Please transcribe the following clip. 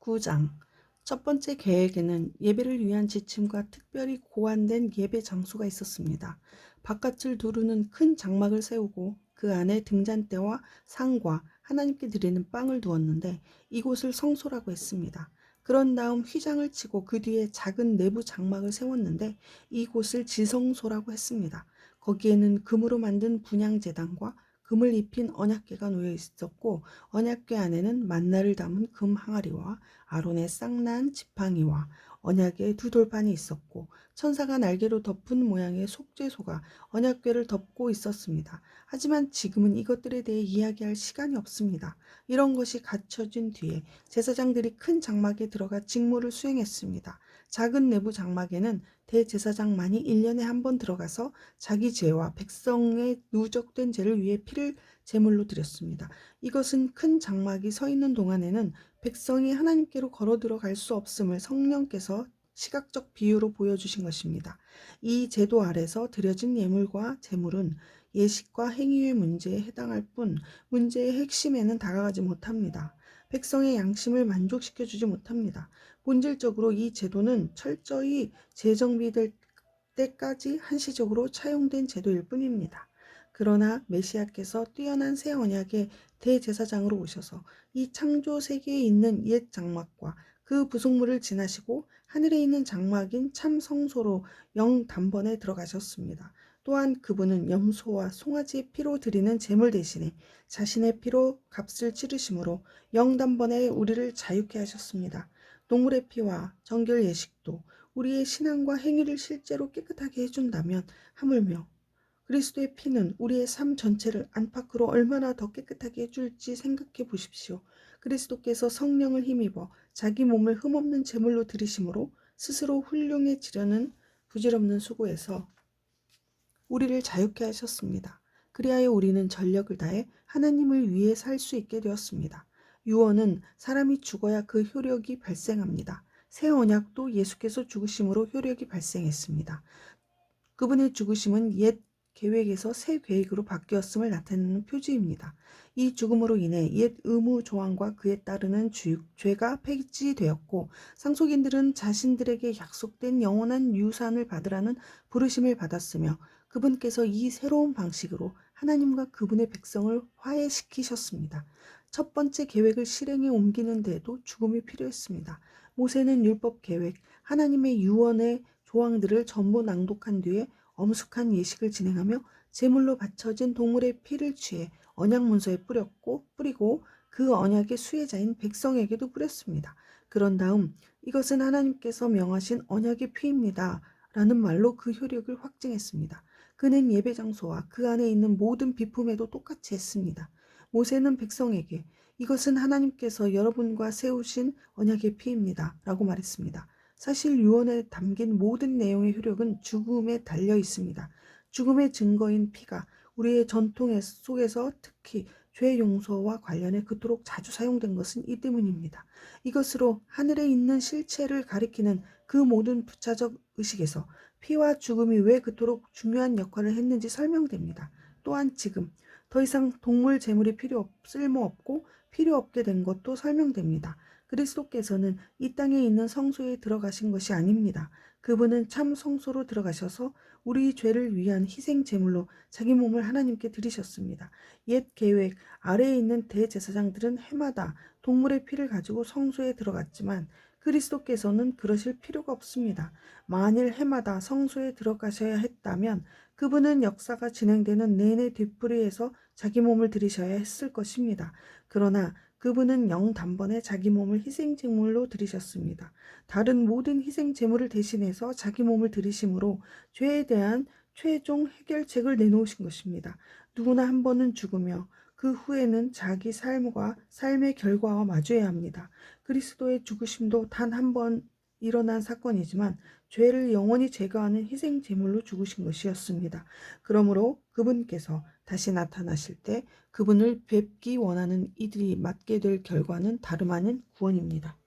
9장 첫 번째 계획에는 예배를 위한 지침과 특별히 고안된 예배 장소가 있었습니다. 바깥을 두르는 큰 장막을 세우고 그 안에 등잔대와 상과 하나님께 드리는 빵을 두었는데 이곳을 성소라고 했습니다. 그런 다음 휘장을 치고 그 뒤에 작은 내부 장막을 세웠는데 이곳을 지성소라고 했습니다. 거기에는 금으로 만든 분향제단과 금을 입힌 언약궤가 놓여 있었고 언약궤 안에는 만나를 담은 금 항아리와 아론의 쌍난 지팡이와 언약의 두 돌판이 있었고 천사가 날개로 덮은 모양의 속죄소가 언약궤를 덮고 있었습니다. 하지만 지금은 이것들에 대해 이야기할 시간이 없습니다. 이런 것이 갖춰진 뒤에 제사장들이 큰 장막에 들어가 직무를 수행했습니다. 작은 내부 장막에는 대제사장만이 1년에 한 번 들어가서 자기 죄와 백성의 누적된 죄를 위해 피를 제물로 드렸습니다. 이것은 큰 장막이 서 있는 동안에는 백성이 하나님께로 걸어 들어갈 수 없음을 성령께서 시각적 비유로 보여주신 것입니다. 이 제도 아래서 드려진 예물과 제물은 예식과 행위의 문제에 해당할 뿐 문제의 핵심에는 다가가지 못합니다. 백성의 양심을 만족시켜 주지 못합니다. 본질적으로 이 제도는 철저히 재정비될 때까지 한시적으로 차용된 제도일 뿐입니다. 그러나 메시아께서 뛰어난 새 언약의 대제사장으로 오셔서 이 창조 세계에 있는 옛 장막과 그 부속물을 지나시고 하늘에 있는 장막인 참 성소로 영 단번에 들어가셨습니다. 또한 그분은 염소와 송아지의 피로 드리는 제물 대신에 자신의 피로 값을 치르심으로 영 단번에 우리를 자유케 하셨습니다. 동물의 피와 정결 예식도 우리의 신앙과 행위를 실제로 깨끗하게 해준다면 하물며 그리스도의 피는 우리의 삶 전체를 안팎으로 얼마나 더 깨끗하게 해줄지 생각해 보십시오. 그리스도께서 성령을 힘입어 자기 몸을 흠없는 제물로 드리심으로 스스로 훌륭해지려는 부질없는 수고에서 우리를 자유케 하셨습니다. 그리하여 우리는 전력을 다해 하나님을 위해 살 수 있게 되었습니다. 유언은 사람이 죽어야 그 효력이 발생합니다. 새 언약도 예수께서 죽으심으로 효력이 발생했습니다. 그분의 죽으심은 옛 계획에서 새 계획으로 바뀌었음을 나타내는 표지입니다. 이 죽음으로 인해 옛 의무 조항과 그에 따르는 죄가 폐지되었고 상속인들은 자신들에게 약속된 영원한 유산을 받으라는 부르심을 받았으며 그분께서 이 새로운 방식으로 하나님과 그분의 백성을 화해시키셨습니다. 첫 번째 계획을 실행에 옮기는 데에도 죽음이 필요했습니다. 모세는 율법 계획, 하나님의 유언의 조항들을 전부 낭독한 뒤에 엄숙한 예식을 진행하며 제물로 바쳐진 동물의 피를 취해 언약 문서에 뿌리고 그 언약의 수혜자인 백성에게도 뿌렸습니다. 그런 다음 이것은 하나님께서 명하신 언약의 피입니다. 라는 말로 그 효력을 확증했습니다. 그는 예배 장소와 그 안에 있는 모든 비품에도 똑같이 했습니다. 모세는 백성에게 이것은 하나님께서 여러분과 세우신 언약의 피입니다. 라고 말했습니다. 사실 유언에 담긴 모든 내용의 효력은 죽음에 달려 있습니다. 죽음의 증거인 피가 우리의 전통 속에서 특히 죄 용서와 관련해 그토록 자주 사용된 것은 이 때문입니다. 이것으로 하늘에 있는 실체를 가리키는 그 모든 부차적 의식에서 피와 죽음이 왜 그토록 중요한 역할을 했는지 설명됩니다. 또한 지금 더 이상 동물 제물이 쓸모없고 필요 없게 된 것도 설명됩니다. 그리스도께서는 이 땅에 있는 성소에 들어가신 것이 아닙니다. 그분은 참 성소로 들어가셔서 우리 죄를 위한 희생 제물로 자기 몸을 하나님께 드리셨습니다. 옛 계획 아래에 있는 대제사장들은 해마다 동물의 피를 가지고 성소에 들어갔지만 그리스도께서는 그러실 필요가 없습니다. 만일 해마다 성소에 들어가셔야 했다면 그분은 역사가 진행되는 내내 뒤풀이에서 자기 몸을 드리셔야 했을 것입니다. 그러나 그분은 영 단번에 자기 몸을 희생제물로 드리셨습니다. 다른 모든 희생제물을 대신해서 자기 몸을 드리심으로 죄에 대한 최종 해결책을 내놓으신 것입니다. 누구나 한 번은 죽으며 그 후에는 자기 삶과 삶의 결과와 마주해야 합니다. 그리스도의 죽으심도 단 한 번 일어난 사건이지만 죄를 영원히 제거하는 희생제물로 죽으신 것이었습니다. 그러므로 그분께서 다시 나타나실 때 그분을 뵙기 원하는 이들이 맞게 될 결과는 다름 아닌 구원입니다.